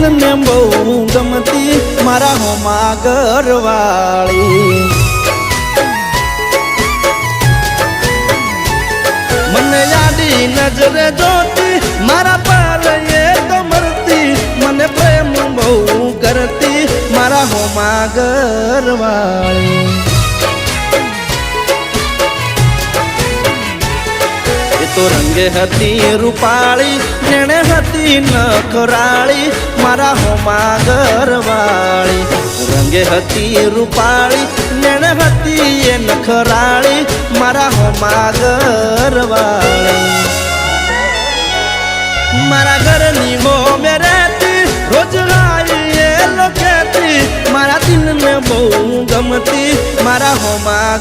દિલને બહુ ગમતી મારા હોમાં ઘરવાળી મને યાદી નજરે જોતી મારા પર એ તો મરતી મને પ્રેમ બહુ કરતી મારા હોમાં ઘરવાળી તો રંગે હતી રૂપાળી નેણે હતી નખરાળી મારા હોમાં ઘરવાળી રંગે હતી રૂપાળી નેણે હતી એ નખરાળી મારા હોમાં ઘરવાળી મારા ઘરની હો મે રહેતી રોજ લાઈ એ લોકેતી મારા દિલને બહુ ગમતી મારા હોમાં